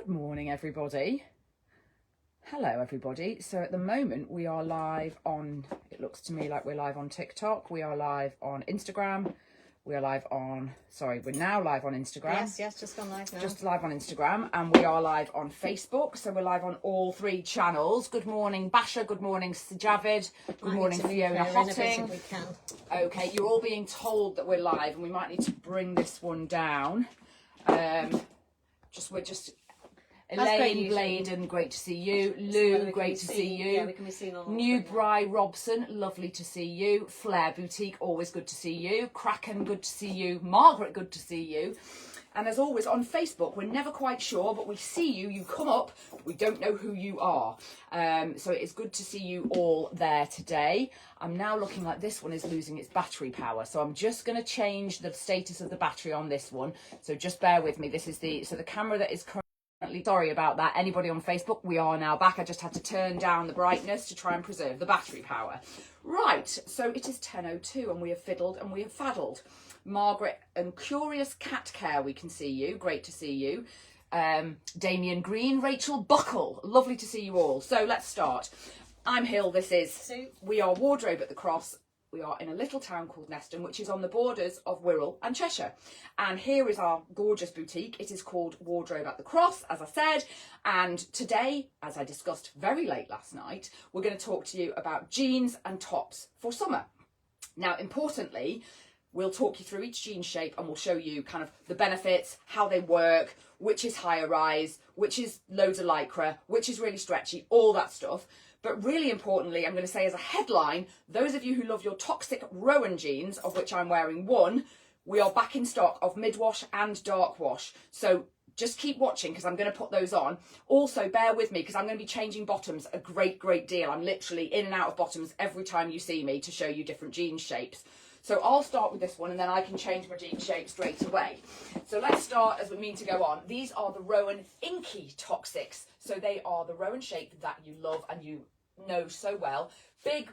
Good morning, everybody. Hello, everybody. So at the moment we are live on, it looks to me like we're live on TikTok. We are live on Instagram. We are live on, we're now live on Instagram. Yes, just gone live now. Just live on Instagram, and we are live on Facebook. So we're live on all three channels. Good morning, Basha. Good morning, Javid. Good morning, Fiona Hotting. We can. Okay, you're all being told that we're live, and we might need to bring this one down. Elaine Bladen, great to see you. Lou, great to see you. Yeah, we can be seen on New Bry Robson, lovely to see you. Flair Boutique, always good to see you. Kraken, good to see you. Margaret, good to see you. And as always, on Facebook, we're never quite sure, but we see you. You come up. We don't know who you are. So it is good to see you all there today. I'm now looking like this one is losing its battery power. So I'm just going to change the status of the battery on this one. So just bear with me. This is the camera that is currently... Sorry about that. Anybody on Facebook, we are now back. I just had to turn down the brightness to try and preserve the battery power. Right, so it is 10:02 and we have fiddled and we have faddled. Margaret and Curious Cat Care, we can see you. Great to see you. Damien Green, Rachel Buckle, lovely to see you all. So let's start. I'm Hill, this is Sue. We are Wardrobe at the Cross. We are in a little town called Neston, which is on the borders of Wirral and Cheshire. And here is our gorgeous boutique. It is called Wardrobe at the Cross, as I said. And today, as I discussed very late last night, we're going to talk to you about jeans and tops for summer. Now, importantly, we'll talk you through each jean shape and we'll show you kind of the benefits, how they work, which is higher rise, which is loads of lycra, which is really stretchy, all that stuff. But really importantly, I'm going to say as a headline, those of you who love your toxic Rowan jeans, of which I'm wearing one, we are back in stock of mid-wash and dark wash. So just keep watching because I'm going to put those on. Also, bear with me because I'm going to be changing bottoms a great deal. I'm literally in and out of bottoms every time you see me to show you different jean shapes. So I'll start with this one and then I can change my jean shape straight away. So let's start as we mean to go on. These are the Rowan Inky Toxics. So they are the Rowan shape that you love and you know so well. Big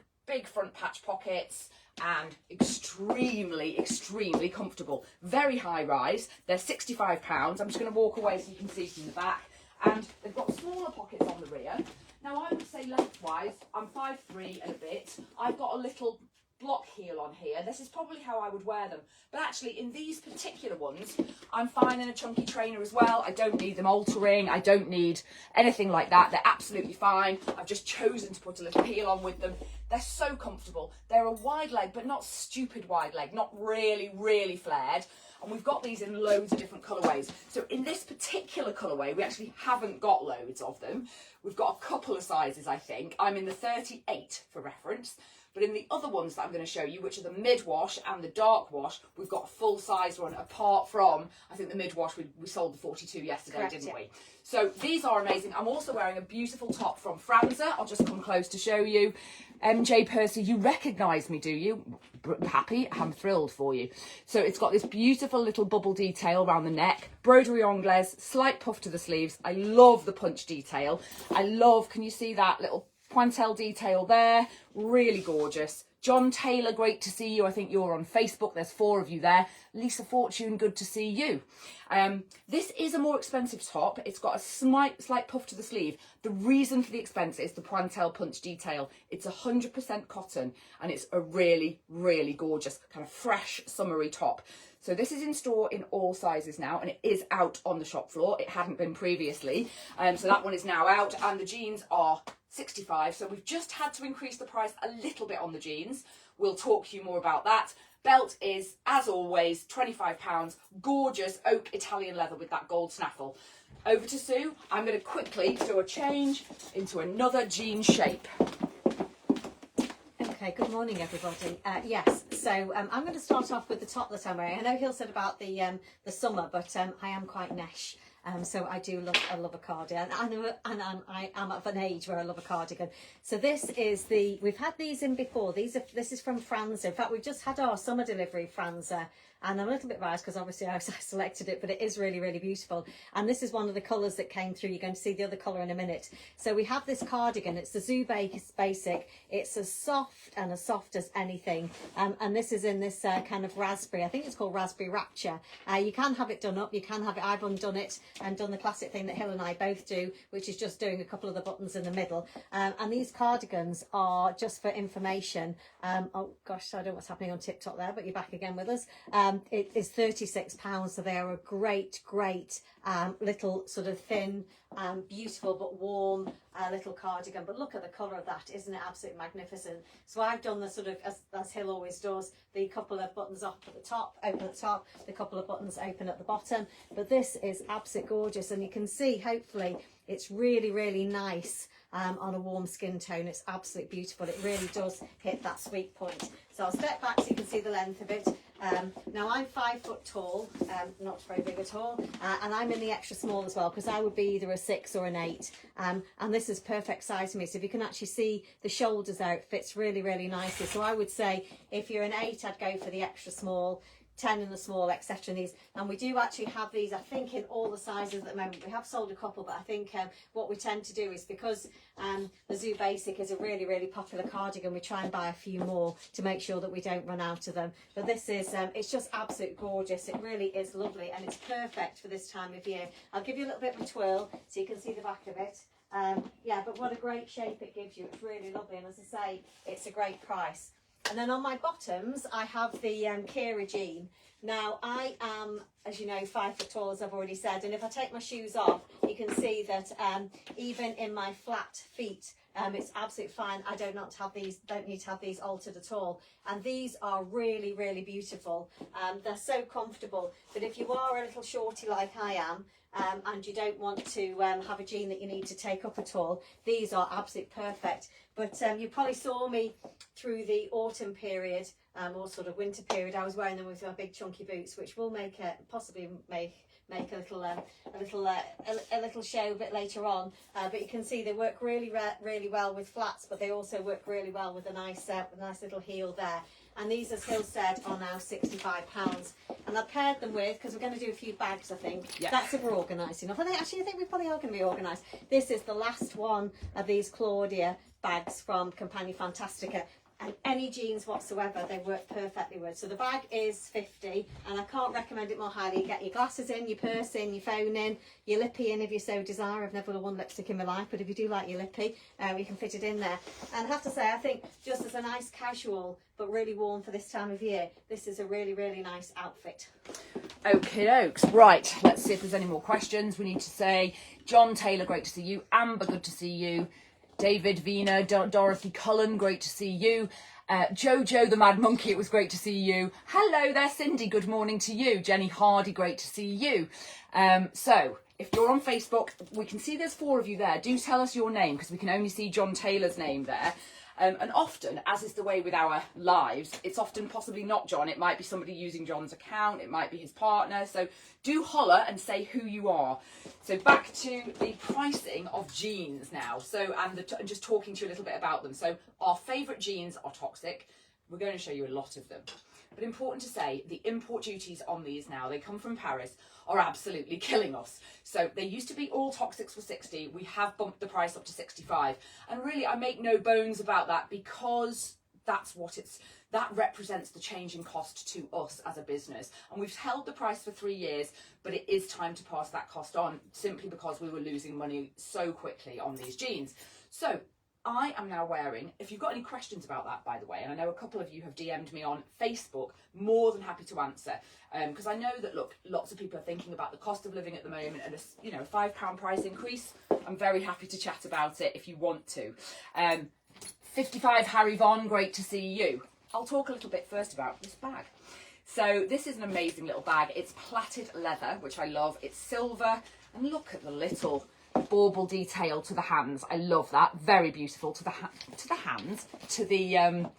front patch pockets and extremely comfortable. Very high rise. They're £65. I'm just going to walk away so you can see from the back. And they've got smaller pockets on the rear. Now I would say lengthwise, I'm 5'3" and a bit. I've got a little block heel on here. This is probably how I would wear them, but actually in these particular ones I'm fine in a chunky trainer as well. I don't need them altering, I don't need anything like that. They're absolutely fine. I've just chosen to put a little heel on with them. They're so comfortable. They're a wide leg but not stupid wide leg, not really flared, and we've got these in loads of different colourways. So in this particular colourway we actually haven't got loads of them. We've got a couple of sizes, I think. I'm in the 38 for reference. But in the other ones that I'm going to show you, which are the mid-wash and the dark wash, we've got a full-size one apart from, I think the mid-wash, we sold the 42 yesterday, correct, didn't we? So these are amazing. I'm also wearing a beautiful top from Franza. I'll just come close to show you. MJ Percy, you recognise me, do you? Happy? I'm thrilled for you. So it's got this beautiful little bubble detail around the neck, broderie anglaise, slight puff to the sleeves. I love the punch detail. I love, can you see that little pointelle detail there? Really gorgeous. John Taylor, great to see you. I think you're on Facebook. There's 4 of you there. Lisa Fortune, good to see you. This is a more expensive top. It's got a slight puff to the sleeve. The reason for the expense is the pointelle punch detail. It's 100% cotton and it's a really gorgeous kind of fresh summery top. So this is in store in all sizes now and it is out on the shop floor. It hadn't been previously. So that one is now out and the jeans are 65. So we've just had to increase the price a little bit on the jeans. We'll talk to you more about that. Belt is, as always, £25. Gorgeous oak Italian leather with that gold snaffle. Over to Sue. I'm going to quickly do a change into another jean shape. Okay, good morning everybody. Yes, so I'm going to start off with the top that I'm wearing. I know Hill said about the summer, but I am quite nesh. So I do love a cardigan, and I am of an age where I love a cardigan. So this is we've had these in before. This is from Franza. In fact, we've just had our summer delivery, Franza, and I'm a little bit biased because obviously I selected it, but it is really, really beautiful. And this is one of the colours that came through. You're going to see the other colour in a minute. So we have this cardigan. It's the Zoo Basic. It's as soft and as soft as anything. And this is in this kind of raspberry. I think it's called Raspberry Rapture. You can have it done up. You can have it. I've undone it and done the classic thing that Hill and I both do, which is just doing a couple of the buttons in the middle. And these cardigans are, just for information, oh gosh, I don't know what's happening on TikTok there, but you're back again with us. It is £36, so they are a great little sort of thin, beautiful but warm little cardigan. But look at the colour of that, isn't it absolutely magnificent? So I've done the sort of, as Hill always does, the couple of buttons up at the top, open at the top, the couple of buttons open at the bottom. But this is absolutely gorgeous, and you can see, hopefully, it's really nice on a warm skin tone. It's absolutely beautiful. It really does hit that sweet point. So I'll step back so you can see the length of it. Now I'm 5 foot tall, not very big at all, and I'm in the extra small as well, because I would be either a 6 or an 8, and this is perfect size for me. So if you can actually see the shoulders there, it fits really nicely. So I would say if you're an 8, I'd go for the extra small, 10 in the small, etc. in these. And we do actually have these, I think, in all the sizes at the moment. We have sold a couple, but I think what we tend to do is, because the Zoo Basic is a really popular cardigan, we try and buy a few more to make sure that we don't run out of them. But this is, it's just absolutely gorgeous. It really is lovely, and it's perfect for this time of year. I'll give you a little bit of a twirl so you can see the back of it. Yeah, but what a great shape it gives you. It's really lovely, and as I say, it's a great price. And then on my bottoms, I have the Kira jean. Now, I am, as you know, 5 foot tall, as I've already said. And if I take my shoes off, you can see that even in my flat feet, it's absolutely fine. I don't need to have these altered at all. And these are really beautiful. They're so comfortable. But if you are a little shorty like I am, and you don't want to have a jean that you need to take up at all, these are absolutely perfect. But you probably saw me through the autumn period, or sort of winter period. I was wearing them with my big chunky boots, which will possibly make a little show a bit later on. But you can see they work really well with flats, but they also work really well with a nice little heel there. And these, as Hill said, are now £65. And I paired them with, because we're going to do a few bags, I think. Yeah. That's if we're organised enough. I think we probably are going to be organised. This is the last one of these Claudia bags from Compagnia Fantastica. And any jeans whatsoever, they work perfectly with. So the bag is £50, and I can't recommend it more highly. You get your glasses in, your purse in, your phone in, your lippy in if you so desire. I've never worn lipstick in my life, but if you do like your lippy, you can fit it in there. And I have to say, I think just as a nice casual, but really warm for this time of year, this is a really nice outfit. Okie dokes. Right, let's see if there's any more questions. We need to say, John Taylor, great to see you. Amber, good to see you. David, Vina, Dorothy Cullen, great to see you. Jojo the Mad Monkey, it was great to see you. Hello there, Cindy, good morning to you. Jenny Hardy, great to see you. So, if you're on Facebook, we can see there's 4 of you there. Do tell us your name, because we can only see John Taylor's name there. And often, as is the way with our lives, it's often possibly not John. It might be somebody using John's account. It might be his partner. So do holler and say who you are. So back to the pricing of jeans now. So and just talking to you a little bit about them. So our favourite jeans are toxic. We're going to show you a lot of them. But important to say, the import duties on these now, they come from Paris, are absolutely killing us. So they used to be all toxics for 60. We have bumped the price up to 65. And really, I make no bones about that, because that represents the change in cost to us as a business. And we've held the price for 3 years, but it is time to pass that cost on, simply because we were losing money so quickly on these jeans. So I am now wearing, if you've got any questions about that, by the way, and I know a couple of you have DM'd me on Facebook, more than happy to answer, because I know that, look, lots of people are thinking about the cost of living at the moment, and a £5 price increase. I'm very happy to chat about it if you want to. 55 Harry Von, great to see you. I'll talk a little bit first about this bag. So this is an amazing little bag. It's plaited leather, which I love. It's silver, and look at the little bauble detail to the hands. I love that. Very beautiful. To the hands, to the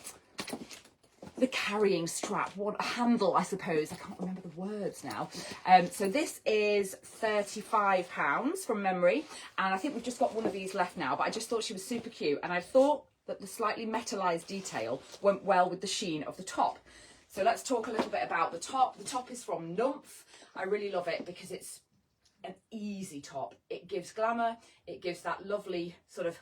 carrying strap, what a handle, I suppose. I can't remember the words now. So this is £35 from memory, and I think we've just got one of these left now, but I just thought she was super cute, and I thought that the slightly metallized detail went well with the sheen of the top. So let's talk a little bit about the top. The top is from Numph. I really love it because it's an easy top. It gives glamour, it gives that lovely sort of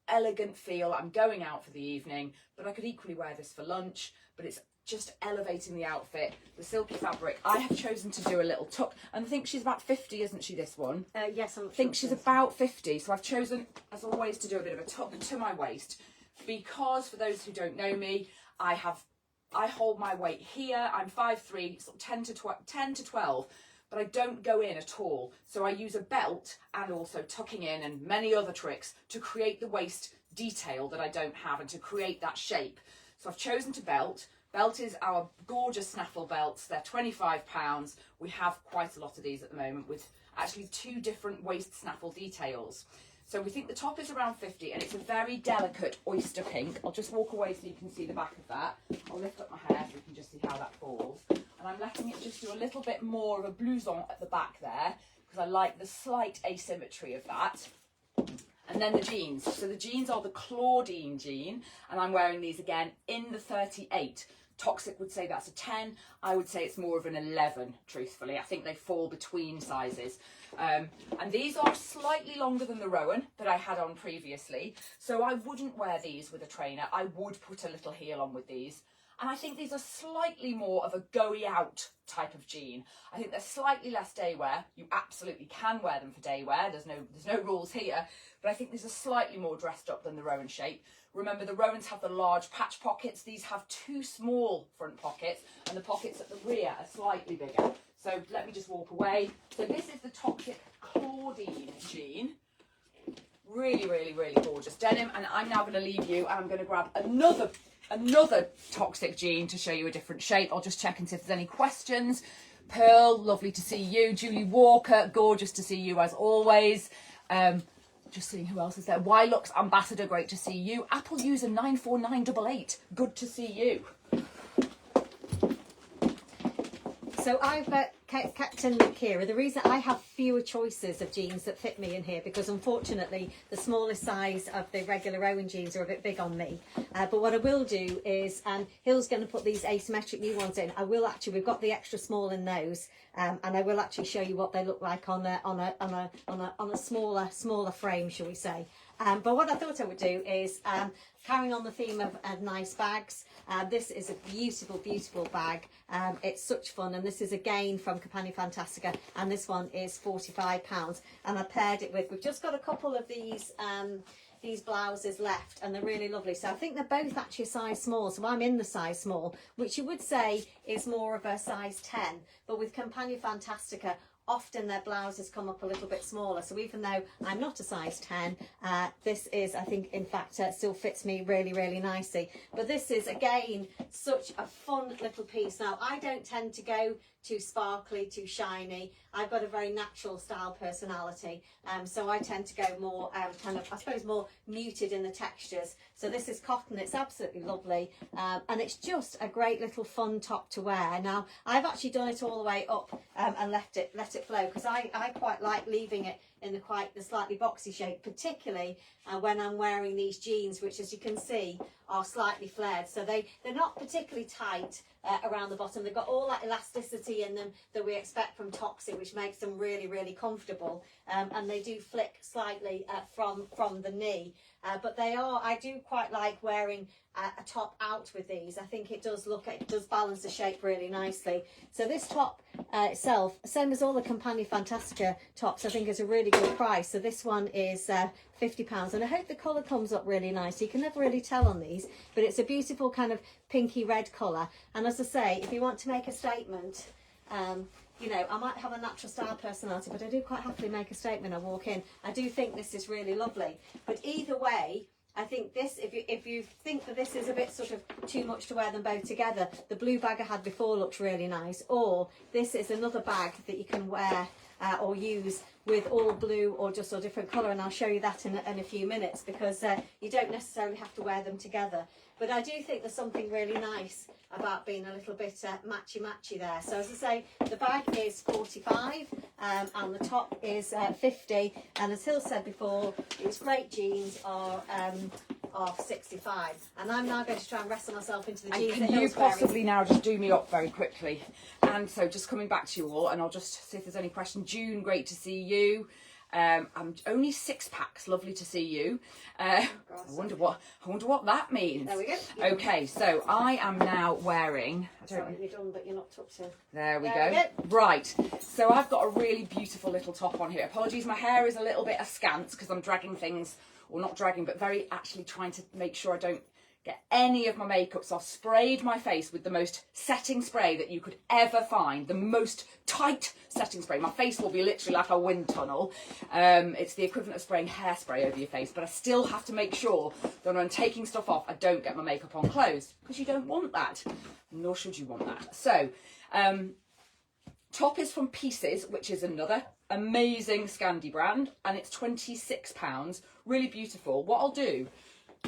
elegant feel. I'm going out for the evening, but I could equally wear this for lunch, but it's just elevating the outfit. The silky fabric. I have chosen to do a little tuck, and I think she's about 50, isn't she, this one? Yes, I think she's about 50, so I've chosen, as always, to do a bit of a tuck to my waist, because for those who don't know me, I hold my weight here. I'm 5'3", sort of 10 to 12, but I don't go in at all. So I use a belt and also tucking in and many other tricks to create the waist detail that I don't have and to create that shape. So I've chosen to belt. Belt is our gorgeous snaffle belts. They're £25. We have quite a lot of these at the moment with actually 2 different waist snaffle details. So we think the top is around 50 and it's a very delicate oyster pink. I'll just walk away so you can see the back of that. I'll lift up my hair so you can just see how that falls. And I'm letting it just do a little bit more of a blouson at the back there because I like the slight asymmetry of that. And then the jeans. So the jeans are the Claudine jean, and I'm wearing these again in the 38. Toxic would say that's a 10. I would say it's more of an 11, truthfully. I think they fall between sizes. And these are slightly longer than the Rowan that I had on previously. So I wouldn't wear these with a trainer. I would put a little heel on with these. And I think these are slightly more of a go-y out type of jean. I think they're slightly less day wear. You absolutely can wear them for day wear. There's no rules here. But I think these are slightly more dressed up than the Rowan shape. Remember, the Rowans have the large patch pockets. These have 2 small front pockets, and the pockets at the rear are slightly bigger. So let me just walk away. So this is the Toxic Claudine jean. Really, really, really gorgeous denim. And I'm now going to leave you, and I'm going to grab another Toxic jean to show you a different shape. I'll just check and see if there's any questions. Pearl, lovely to see you. Julie Walker, gorgeous to see you as always. Just seeing who else is there. Lux Ambassador, great to see you. Apple user 94988, good to see you. So I've Captain Kira. The reason I have fewer choices of jeans that fit me in here, because unfortunately the smallest size of the regular Rowan jeans are a bit big on me. But what I will do is, Hill's going to put these asymmetric new ones in. We've got the extra small in those, and I will actually show you what they look like on a smaller frame, shall we say. But what I thought I would do is, carrying on the theme of nice bags, this is a beautiful, beautiful bag. It's such fun, and this is again from Compagnia Fantastica, and this one is £45. And I paired it with, we've just got a couple of these blouses left, and they're really lovely. So I think they're both actually a size small, so I'm in the size small, which you would say is more of a size 10, but with Compagnia Fantastica, often their blouses come up a little bit smaller. So even though I'm not a size 10, this is, I think, in fact, still fits me really, really nicely. But this is, again, such a fun little piece. Now, I don't tend to go too sparkly, too shiny. I've got a very natural style personality, so I tend to go more kind of, I suppose, more muted in the textures. So this is cotton. It's absolutely lovely, and it's just a great little fun top to wear. Now, I've actually done it all the way up and let it flow, because I quite like leaving it in the slightly boxy shape, particularly when I'm wearing these jeans, which, as you can see, are slightly flared. So they're not particularly tight around the bottom. They've got all that elasticity in them that we expect from Toxic, which makes them really, really comfortable. And they do flick slightly from the knee. But I do quite like wearing a top out with these. I think it does balance the shape really nicely. So this top itself, same as all the Compagnia Fantastica tops, I think is a really good price. So this one is £50, and I hope the colour comes up really nice. You can never really tell on these, but it's a beautiful kind of pinky red colour. And as I say, if you want to make a statement, you know, I might have a natural style personality, but I do quite happily make a statement. I walk in. I do think this is really lovely. But either way, I think this, if you think that this is a bit sort of too much to wear them both together, the blue bag I had before looks really nice. Or this is another bag that you can wear or use with all blue or just a different colour, and I'll show you that in a few minutes, because you don't necessarily have to wear them together. But I do think there's something really nice about being a little bit matchy there. So as I say, the bag is 45 and the top is 50. And as Hill said before, these great jeans are of 65. And I'm now going to try and wrestle myself into the And jeans can that you Hill's wearing. possibly now just do me up very quickly? And so just coming back to you all, and I'll just see if there's any question. June, great to see you. I'm only 6 packs. Lovely to see you. I wonder what that means. There we go. Okay, so I am now wearing. Sorry, you're done, but you're not tucked in. There we There go. we go. Right. So I've got a really beautiful little top on here. Apologies, my hair is a little bit askance because I'm dragging things, or not dragging, but very actually trying to make sure I don't get any of my makeup. So I've sprayed my face with the most setting spray that you could ever find, the most tight setting spray. My face will be literally like a wind tunnel. It's the equivalent of spraying hairspray over your face, but I still have to make sure that when I'm taking stuff off, I don't get my makeup on closed, because you don't want that, nor should you want that. So top is from Pieces, which is another amazing Scandi brand, and it's £26, really beautiful. What I'll do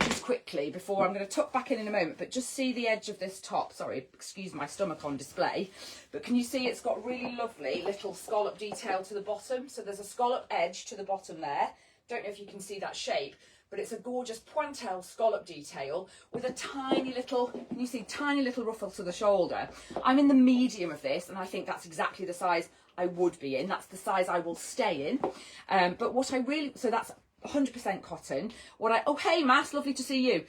just quickly, before I'm going to tuck back in a moment, but just see the edge of this top. Sorry, excuse my stomach on display, but can you see it's got really lovely little scallop detail to the bottom? So there's a scallop edge to the bottom there. Don't know if you can see that shape, but it's a gorgeous pointelle scallop detail with a tiny little, can you see, tiny little ruffle to the shoulder. I'm in the medium of this, and I think that's exactly the size I would be in. That's the size I will stay in. But what I really, so that's 100% cotton. Oh hey Mass, lovely to see you.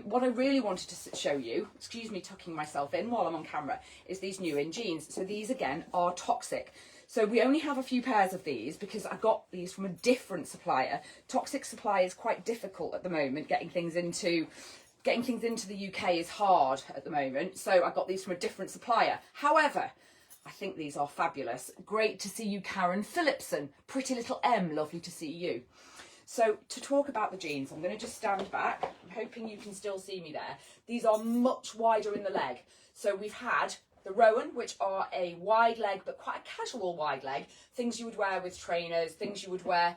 What I really wanted to show you, excuse me tucking myself in while I'm on camera, is these new in jeans. So these again are Toxic. So we only have a few pairs of these because I got these from a different supplier. Toxic supply is quite difficult at the moment. Getting things into the UK is hard at the moment. So I got these from a different supplier. However, I think these are fabulous. Great to see you, Karen Phillipson. Pretty little M, lovely to see you. So to talk about the jeans, I'm going to just stand back. I'm hoping you can still see me there. These are much wider in the leg. So we've had the Rowan, which are a wide leg, but quite a casual wide leg. Things you would wear with trainers, things you would wear.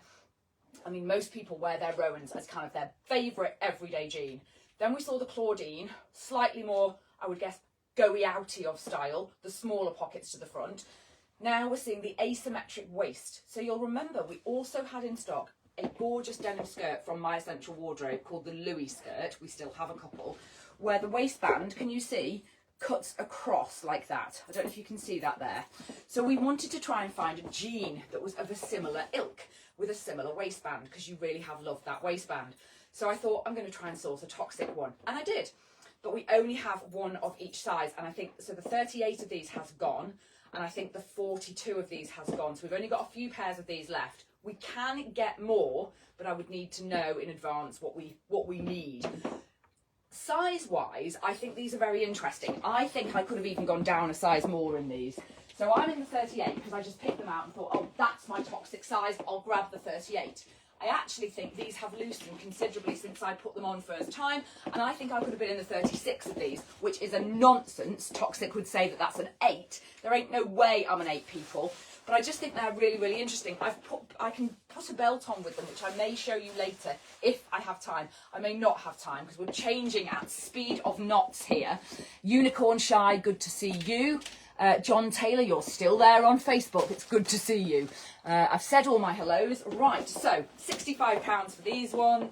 I mean, most people wear their Rowans as kind of their favourite everyday jean. Then we saw the Claudine, slightly more, I would guess, go-y outy of style, the smaller pockets to the front. Now we're seeing the asymmetric waist. So you'll remember we also had in stock a gorgeous denim skirt from My Essential Wardrobe called the Louis skirt. We still have a couple, where the waistband, can you see, cuts across like that. I don't know if you can see that there. So we wanted to try and find a jean that was of a similar ilk with a similar waistband, because you really have loved that waistband. So I thought I'm going to try and source a Toxic one, and I did. But we only have one of each size, and I think, so the 38 of these has gone, and I think the 42 of these has gone. So we've only got a few pairs of these left. We can get more, but I would need to know in advance what we need. Size-wise, I think these are very interesting. I think I could have even gone down a size more in these. So I'm in the 38 because I just picked them out and thought, oh, that's my Toxic size, I'll grab the 38. I actually think these have loosened considerably since I put them on first time, and I think I could have been in the 36 of these, which is a nonsense. Toxic would say that that's an 8. There ain't no way I'm an 8, people. But I just think they're really, really interesting. I can put a belt on with them, which I may show you later if I have time. I may not have time because we're changing at speed of knots here. Unicorn Shy, good to see you. John Taylor, you're still there on Facebook. It's good to see you. I've said all my hellos. Right, so £65 for these one.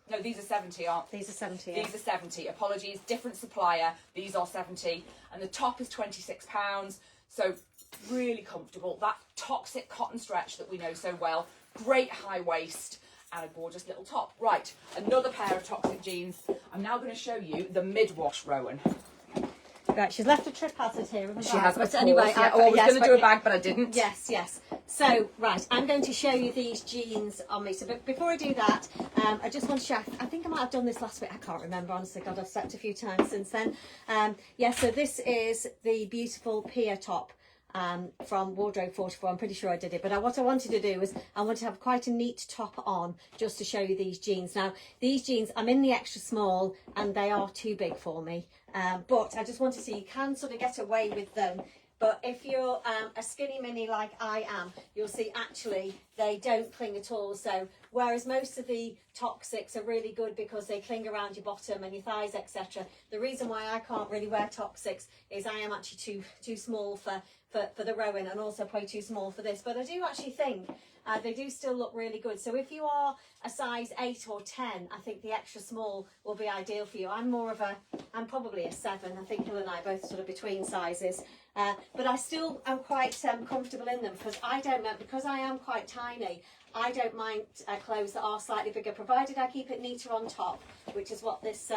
No, these are 70, aren't they? These are 70. These are 70. Apologies, different supplier. These are 70. And the top is £26. So really comfortable. That Toxic cotton stretch that we know so well. Great high waist and a gorgeous little top. Right, another pair of Toxic jeans. I'm now going to show you the mid-wash Rowan. Right, she's left a trip hazard here. She has, but of anyway, course, yeah. I was going to do a bag, but I didn't. Yes, yes. So, right, I'm going to show you these jeans on me. So, but before I do that, I just want to show, I think I might have done this last week. I can't remember, honestly. God, I've slept a few times since then. Yeah, so this is the beautiful Pia top. From Wardrobe 44. I'm pretty sure I did it, but what I wanted to do was I wanted to have quite a neat top on just to show you these jeans. Now these jeans, I'm in the extra small and they are too big for me, but I just want to see, you can sort of get away with them But if you're a skinny mini like I am, you'll see actually they don't cling at all. So whereas most of the Toxics are really good because they cling around your bottom and your thighs, etc. The reason why I can't really wear Toxics is I am actually too small for the Rowan, and also probably too small for this. But I do actually think they do still look really good. So if you are a size 8 or 10, I think the extra small will be ideal for you. I'm probably a 7. I think Hill and I are both sort of between sizes. But I still am quite comfortable in them because because I am quite tiny, I don't mind clothes that are slightly bigger, provided I keep it neater on top, which is what this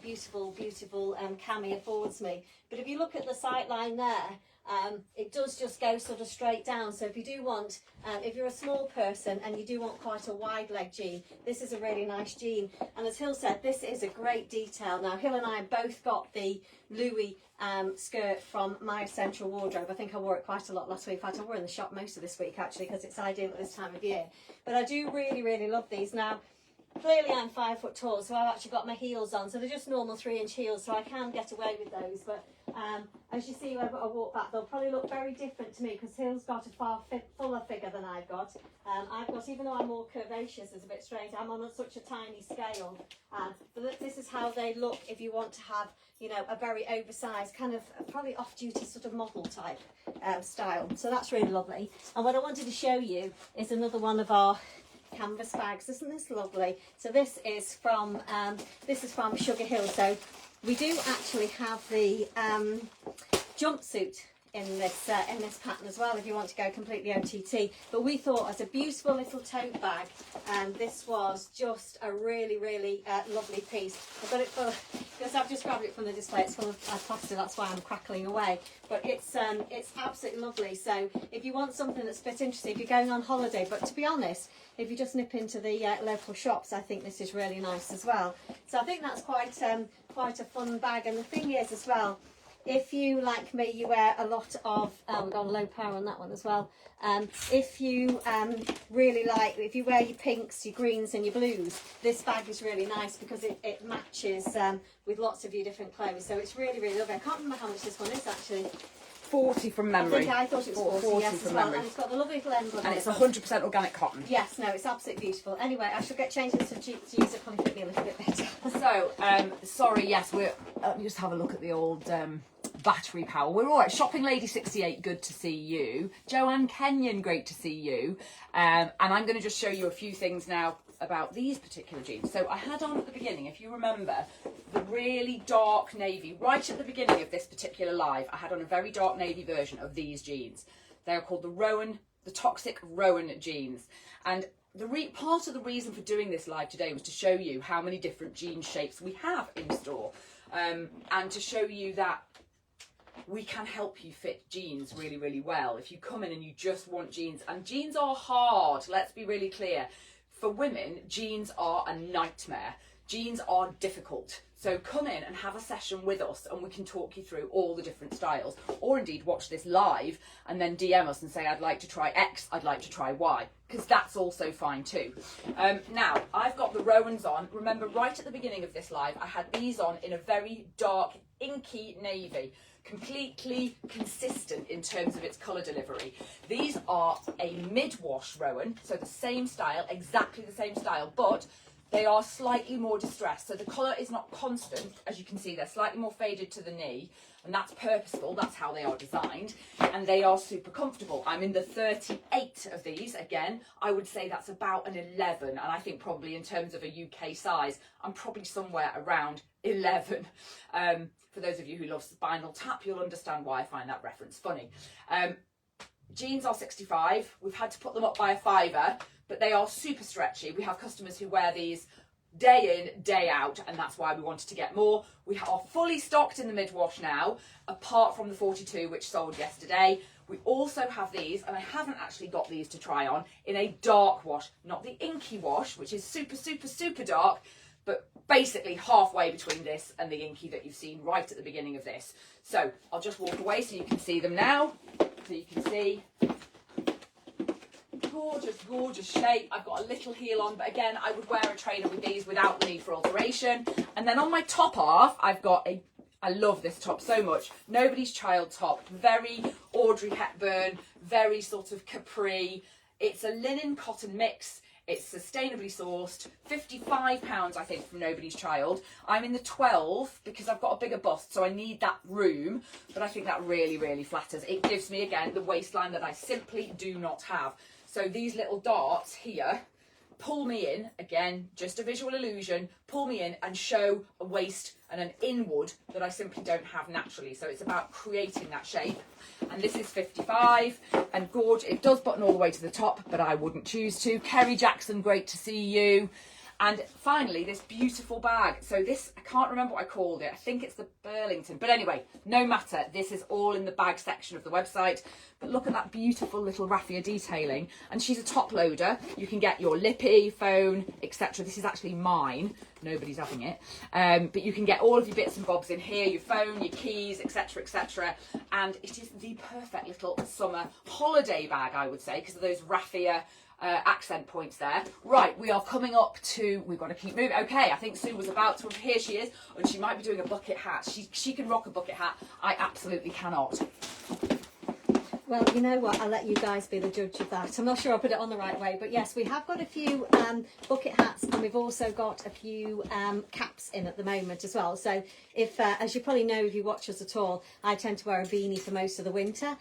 beautiful cami affords me. But if you look at the sight line there, it does just go sort of straight down. So if you do want, if you're a small person and you do want quite a wide leg jean, this is a really nice jean. And as Hill said, this is a great detail. Now Hill and I both got the Louis skirt from my Essential Wardrobe. I think I wore it quite a lot last week. In fact, I wore it in the shop most of this week actually, because it's ideal at this time of year. But I do really love these. Now clearly I'm 5 foot tall, so I've actually got my heels on, so they're just normal 3-inch heels, so I can get away with those. But as you see when I walk back, they'll probably look very different to me because Hill's got a far fuller figure than I've got. Even though I'm more curvaceous, it's a bit strange, I'm on such a tiny scale. But this is how they look if you want to have, you know, a very oversized, kind of probably off-duty sort of model type style. So that's really lovely. And what I wanted to show you is another one of our canvas bags. Isn't this lovely? So this is from Sugar Hill. So we do actually have the jumpsuit in this pattern as well, if you want to go completely OTT. But we thought as a beautiful little tote bag, this was just a really lovely piece. I've got it full because I've just grabbed it from the display. It's full of plastic, that's why I'm crackling away. But it's absolutely lovely. So if you want something that's a bit interesting, if you're going on holiday, but to be honest, if you just nip into the local shops, I think this is really nice as well. So I think that's quite a fun bag. And the thing is as well, if you, like me, you wear a lot of, got a low power on that one as well. If you really like, if you wear your pinks, your greens and your blues, this bag is really nice because it matches with lots of your different clothes. So it's really lovely. I can't remember how much this one is actually. 40 from memory. I thought it was 40 yes, as well. And it's got the lovely little emblem. And it's 100% organic cotton. Yes, no, it's absolutely beautiful. Anyway, I shall get changed into jeans. It probably fit me a little bit better. So, sorry, yes, let me just have a look at the old battery power. We're all right. Shopping Lady 68, good to see you. Joanne Kenyon, great to see you. And I'm going to just show you a few things now about these particular jeans. So I had on at the beginning, if you remember, the really dark navy. Right at the beginning of this particular live, I had on a very dark navy version of these jeans. They are called the Toxic Rowan jeans. And part of the reason for doing this live today was to show you how many different jean shapes we have in store, and to show you that we can help you fit jeans really well if you come in and you just want jeans. And jeans are hard, let's be really clear. For women, jeans are a nightmare. Jeans are difficult. So come in and have a session with us and we can talk you through all the different styles, or indeed watch this live and then DM us and say, I'd like to try X, I'd like to try Y, because that's also fine too. Now, I've got the Rowans on. Remember, right at the beginning of this live, I had these on in a very dark, inky navy, completely consistent in terms of its colour delivery. These are a mid-wash Rowan, so the same style, exactly the same style, but they are slightly more distressed. So the colour is not constant. As you can see, they're slightly more faded to the knee, and that's purposeful. That's how they are designed, and they are super comfortable. I'm in the 38 of these. Again, I would say that's about an 11, and I think probably in terms of a UK size, I'm probably somewhere around 11. For those of you who love Spinal Tap, you'll understand why I find that reference funny. Jeans are 65. We've had to put them up by a £5, but they are super stretchy. We have customers who wear these day in, day out, and that's why we wanted to get more. We are fully stocked in the mid-wash now, apart from the 42, which sold yesterday. We also have these, and I haven't actually got these to try on, in a dark wash, not the inky wash, which is super dark, but basically halfway between this and the inky that you've seen right at the beginning of this. So I'll just walk away so you can see them now. So you can see, gorgeous shape. I've got a little heel on, but again, I would wear a trainer with these without the need for alteration. And then on my top half, I've got I love this top so much. Nobody's Child top, very Audrey Hepburn, very sort of capri. It's a linen cotton mix. It's sustainably sourced, £55 I think from Nobody's Child. I'm in the 12 because I've got a bigger bust, so I need that room, but I think that really, really flatters. It gives me, again, the waistline that I simply do not have. So these little darts here pull me in, again, just a visual illusion, pull me in and show a waist and an inward that I simply don't have naturally. So it's about creating that shape. And this is 55 and gorgeous. It does button all the way to the top, but I wouldn't choose to. Kerry Jackson, great to see you. And finally, this beautiful bag. So this, I can't remember what I called it. I think it's the Burlington. But anyway, no matter. This is all in the bag section of the website. But look at that beautiful little raffia detailing. And she's a top loader. You can get your lippy, phone, etc. This is actually mine. Nobody's having it. But you can get all of your bits and bobs in here. Your phone, your keys, etc, etc. And it is the perfect little summer holiday bag, I would say, because of those raffia accent points there. Right, we are coming up to, we've got to keep moving. Okay, I think Sue was about to, here she is, and she might be doing a bucket hat. She can rock a bucket hat. I absolutely cannot. Well, you know what, I'll let you guys be the judge of that. I'm not sure I put it on the right way, but yes, we have got a few bucket hats, and we've also got a few caps in at the moment as well. So if, as you probably know if you watch us at all, I tend to wear a beanie for most of the winter.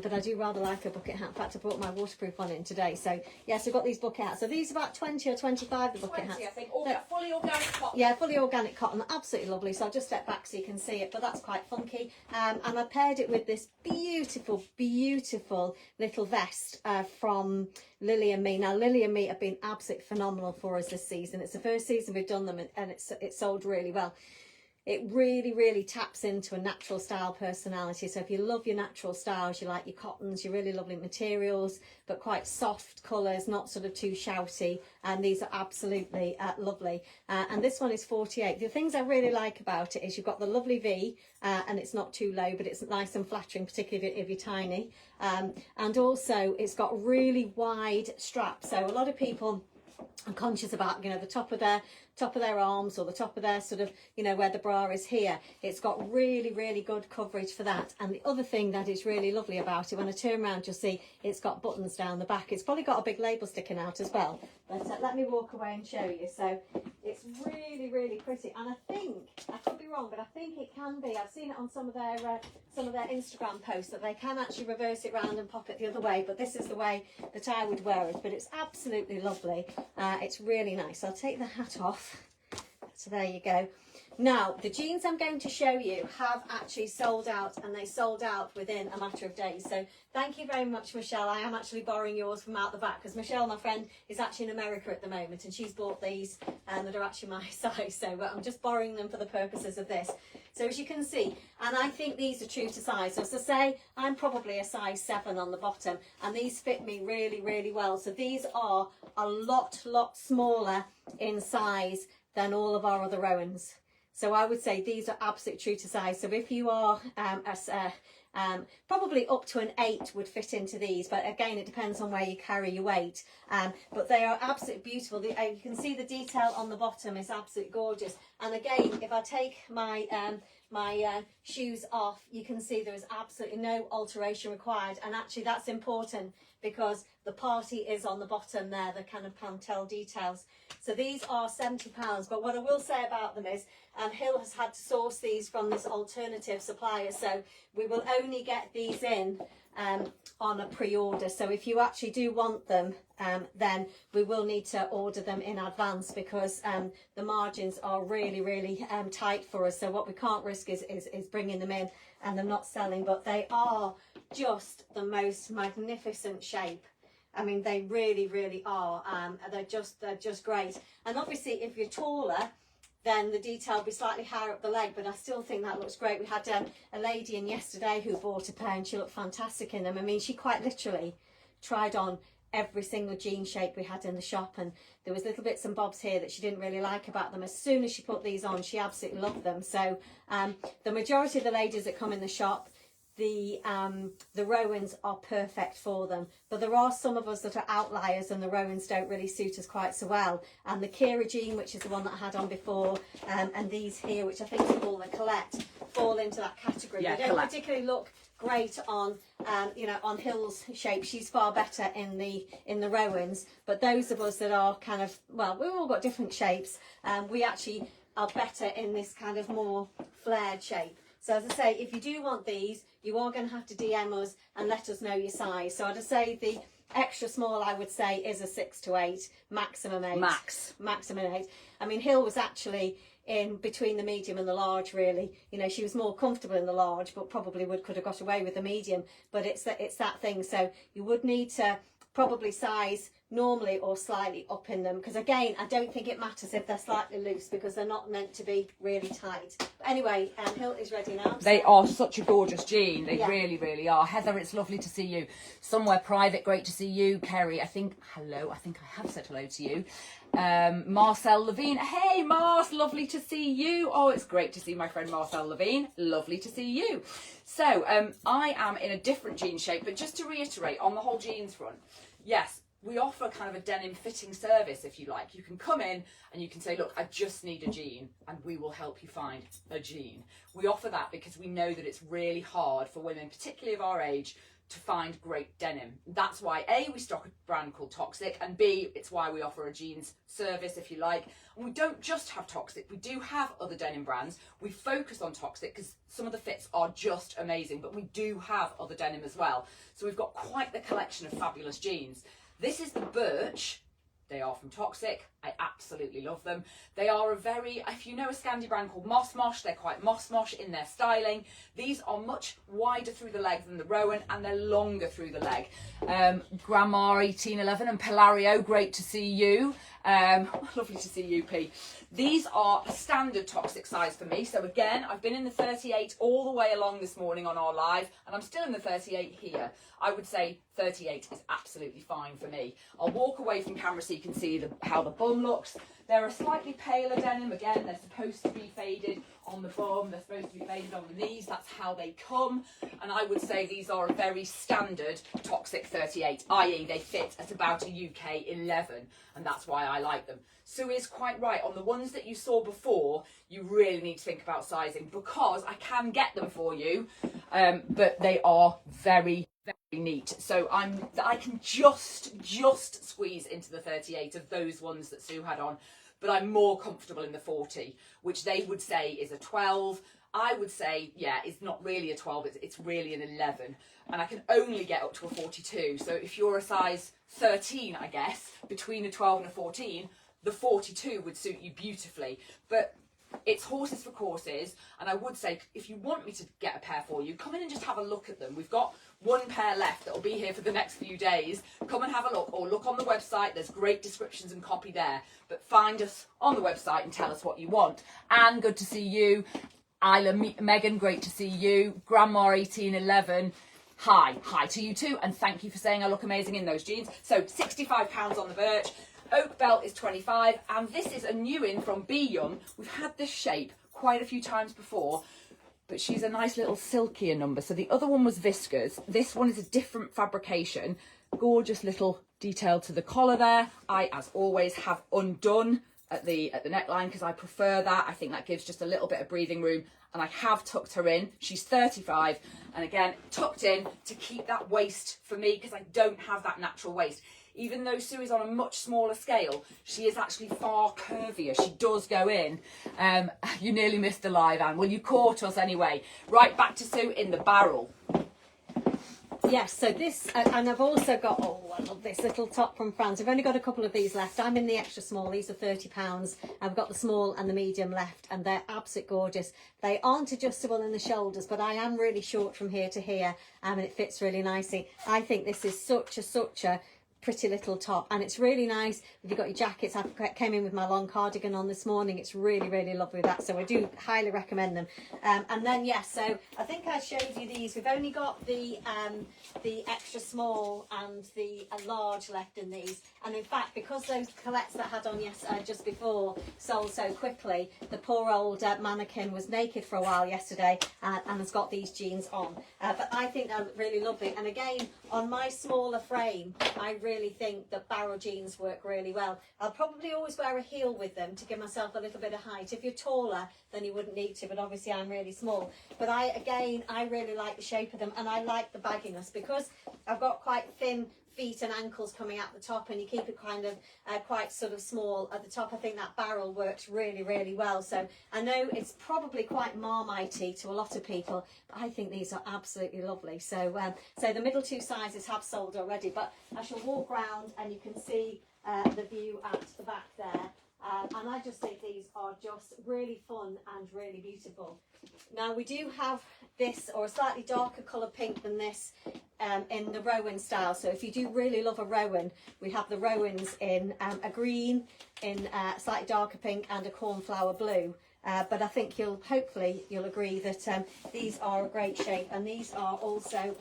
But I do rather like a bucket hat. In fact, I brought my waterproof one in today. So yes, I've got these bucket hats. So these are about 20 or 25, the bucket 20, hats. I think. Fully organic cotton. Yeah, fully organic cotton. Absolutely lovely. So I'll just step back so you can see it. But that's quite funky. And I paired it with this beautiful, beautiful little vest from Lily and Me. Now, Lily and Me have been absolutely phenomenal for us this season. It's the first season we've done them, and it's sold really well. It really, really taps into a natural style personality. So if you love your natural styles, you like your cottons, your really lovely materials, but quite soft colours, not sort of too shouty. And these are absolutely lovely. And this one is 48. The things I really like about it is you've got the lovely V, and it's not too low, but it's nice and flattering, particularly if you're tiny. And also it's got really wide straps. So a lot of people are conscious about, you know, the top of their arms, or the top of their sort of, you know, where the bra is here. It's got really, really good coverage for that. And the other thing that is really lovely about it, when I turn around, you'll see it's got buttons down the back. It's probably got a big label sticking out as well, but let me walk away and show you. So it's really, really pretty. And I think, I could be wrong, but I think it can be, I've seen it on some of their Instagram posts, that they can actually reverse it round and pop it the other way, but this is the way that I would wear it. But it's absolutely lovely. It's really nice. I'll take the hat off. So there you go. Now, the jeans I'm going to show you have actually sold out, and they sold out within a matter of days. So thank you very much, Michelle. I am actually borrowing yours from out the back, because Michelle, my friend, is actually in America at the moment, and she's bought these that are actually my size. So I'm just borrowing them for the purposes of this. So as you can see, and I think these are true to size. So as I say, I'm probably a size 7 on the bottom, and these fit me really, really well. So these are a lot smaller in size than all of our other Rowans. So I would say these are absolutely true to size. So if you are probably up to an 8 would fit into these, but again, it depends on where you carry your weight. But they are absolutely beautiful. You can see the detail on the bottom is absolutely gorgeous. And again, if I take my shoes off, you can see there is absolutely no alteration required. And actually that's important, because the party is on the bottom there, the kind of Pantel details. So these are £70, but what I will say about them is Hill has had to source these from this alternative supplier, so we will only get these in on a pre-order. So if you actually do want them, then we will need to order them in advance, because the margins are really, really tight for us. So what we can't risk is bringing them in and them not selling, but they are just the most magnificent shape. I mean, they really, really are. They're just great. And obviously, if you're taller, then the detail will be slightly higher up the leg, but I still think that looks great. We had a lady in yesterday who bought a pair, and she looked fantastic in them. I mean, she quite literally tried on every single jean shape we had in the shop, and there was little bits and bobs here that she didn't really like about them. As soon as she put these on, she absolutely loved them. So the majority of the ladies that come in the shop, the Rowans are perfect for them, but there are some of us that are outliers, and the Rowans don't really suit us quite so well. And the Kira jean, which is the one that I had on before, and these here, which I think is called the Colette, fall into that category. Yeah, they don't particularly look great on, you know, on Hill's shape. She's far better in the Rowans, but those of us that are kind of, well, we've all got different shapes. We actually are better in this kind of more flared shape. So as I say, if you do want these, you are going to have to DM us and let us know your size. So I'd say the extra small, I would say, is a 6 to 8, maximum 8. Maximum 8. I mean, Hill was actually in between the medium and the large, really. You know, she was more comfortable in the large, but probably could have got away with the medium. But it's that thing. So you would need to probably size normally or slightly up in them, because again, I don't think it matters if they're slightly loose, because they're not meant to be really tight. But anyway, Hill is ready now. They are such a gorgeous jean. They really, really are. Heather, it's lovely to see you. Somewhere Private, great to see you. Kerry, I think I have said hello to you. Marcel Levine, hey Mars, lovely to see you. Oh, it's great to see my friend Marcel Levine, lovely to see you. So I am in a different jean shape, but just to reiterate on the whole jeans front, yes, we offer kind of a denim fitting service, if you like. You can come in and you can say, look, I just need a jean, and we will help you find a jean. We offer that because we know that it's really hard for women, particularly of our age, to find great denim. That's why A, we stock a brand called Toxic, and B, it's why we offer a jeans service, if you like. And we don't just have Toxic, we do have other denim brands. We focus on Toxic because some of the fits are just amazing, but we do have other denim as well. So we've got quite the collection of fabulous jeans. This is the Birch. They are from Toxic. I absolutely love them. They are a very, if you know a Scandi brand called Moss Mosh, they're quite Moss Mosh in their styling. These are much wider through the leg than the Rowan, and they're longer through the leg. Grandma 1811 and Pilario, great to see you. Lovely to see you, P. These are a standard Toxic size for me. So again, I've been in the 38 all the way along this morning on our live, and I'm still in the 38 here. I would say 38 is absolutely fine for me. I'll walk away from camera so you can see how the bum looks. They're a slightly paler denim. Again, they're supposed to be faded on the bum. They're supposed to be faded on the knees. That's how they come. And I would say these are a very standard Toxic 38, i.e. they fit at about a UK 11. And that's why I like them. Sue is quite right. On the ones that you saw before, you really need to think about sizing, because I can get them for you, but they are very, very neat. So I can just squeeze into the 38 of those ones that Sue had on, but I'm more comfortable in the 40, which they would say is a 12. I would say, yeah, it's not really a 12, it's really an 11. And I can only get up to a 42. So if you're a size 13, I guess, between a 12 and a 14, the 42 would suit you beautifully. But it's horses for courses, and I would say, if you want me to get a pair for you, come in and just have a look at them. We've got one pair left that'll be here for the next few days. Come and have a look, or look on the website. There's great descriptions and copy there. But find us on the website and tell us what you want. Anne, good to see you. Isla, Megan, great to see you. Grandma 1811, hi to you too, and thank you for saying I look amazing in those jeans. So £65 on the Birch. Oak Belt is 25, and this is a new in from B Young. We've had this shape quite a few times before, but she's a nice little silkier number. So the other one was viscose. This one is a different fabrication. Gorgeous little detail to the collar there. I, as always, have undone at the neckline because I prefer that. I think that gives just a little bit of breathing room, and I have tucked her in. She's 35, and again, tucked in to keep that waist for me, because I don't have that natural waist. Even though Sue is on a much smaller scale, she is actually far curvier. She does go in. You nearly missed the live, Anne. Well, you caught us anyway. Right, back to Sue in the barrel. Yes, so this, and I've also got, oh, I love this little top from France. I've only got a couple of these left. I'm in the extra small. These are £30. I've got the small and the medium left, and they're absolutely gorgeous. They aren't adjustable in the shoulders, but I am really short from here to here, and it fits really nicely. I think this is such a pretty little top, and it's really nice if you've got your jackets. I came in with my long cardigan on this morning. It's really, really lovely, that, so I do highly recommend them. And then yes, so I think I showed you these. We've only got the extra small and the large left in these, and in fact, because those Colettes that I had on just before sold so quickly, the poor old mannequin was naked for a while yesterday and has got these jeans on, but I think they're really lovely. And again, on my smaller frame, I really think that barrel jeans work really well. I'll probably always wear a heel with them to give myself a little bit of height. If you're taller, then you wouldn't need to, but obviously I'm really small. But I really like the shape of them, and I like the bagginess because I've got quite thin feet and ankles coming out the top, and you keep it kind of quite sort of small at the top. I think that barrel works really, really well. So I know it's probably quite Marmitey to a lot of people, but I think these are absolutely lovely. So so the middle two sizes have sold already, but I shall walk round and you can see the view at the back there. And I just think these are just really fun and really beautiful. Now we do have this, or a slightly darker colour pink than this, in the Rowan style. So if you do really love a Rowan, we have the Rowans in a green, in a slightly darker pink, and a cornflower blue. But I think hopefully you'll agree that these are a great shape, and these are also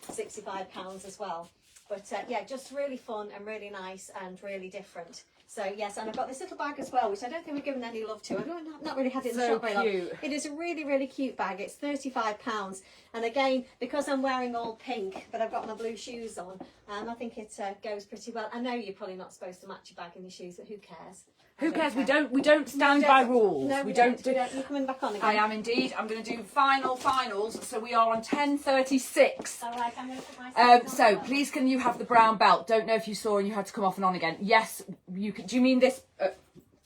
£65 as well. But yeah, just really fun and really nice and really different. So yes, and I've got this little bag as well, which I don't think we've given any love to. I've not really had it in the shop very long. It is a really, really cute bag. It's £35. And again, because I'm wearing all pink, but I've got my blue shoes on, I think it goes pretty well. I know you're probably not supposed to match your bag and your shoes, but who cares? Who cares? We don't stand by rules. No, we don't. You're coming back on again. I am indeed. I'm going to do finals. So we are on 10:36. All right, I'm going to put my So please, can you have the brown belt? Don't know if you saw and you had to come off and on again. Yes, you can. Do you mean this?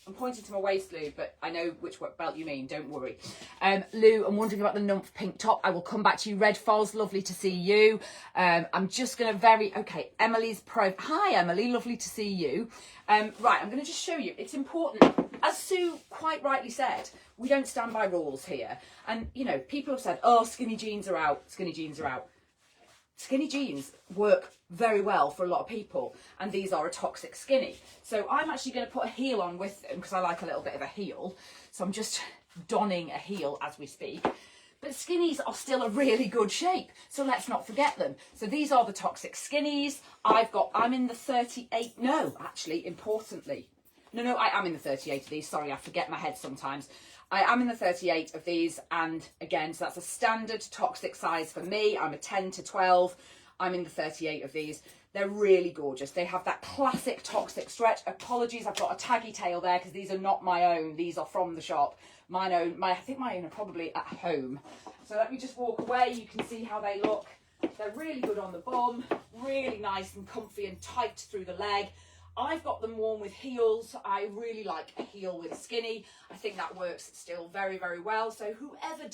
I'm pointing to my waist, Lou, but I know which belt you mean. Don't worry. Lou, I'm wondering about the nymph pink top. I will come back to you. Red Falls, lovely to see you. I'm just going to okay, Emily's pro. Hi, Emily, lovely to see you. Right, I'm going to just show you. It's important. As Sue quite rightly said, we don't stand by rules here. And, you know, people have said, oh, skinny jeans are out. Skinny jeans are out. Skinny jeans work very well for a lot of people, and these are a toxic skinny. So I'm actually going to put a heel on with them because I like a little bit of a heel. So I'm just donning a heel as we speak. But skinnies are still a really good shape, so let's not forget them. So these are the toxic skinnies. I'm in the 38, no, actually, importantly. No, I am in the 38 of these. Sorry, I forget my head sometimes. I am in the 38 of these, and again, so that's a standard toxic size for me. I'm a 10 to 12. I'm in the 38 of these. They're really gorgeous. They have that classic toxic stretch. Apologies, I've got a taggy tail there because these are not my own. These are from the shop. I think my own are probably at home. So let me just walk away. You can see how they look. They're really good on the bum, really nice and comfy and tight through the leg. I've got them worn with heels. I really like a heel with a skinny. I think that works still very, very well. So whoever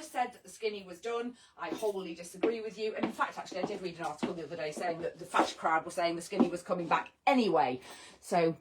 said that the skinny was done, I wholly disagree with you. And in fact, actually, I did read an article the other day saying that the fashion crowd were saying the skinny was coming back anyway. So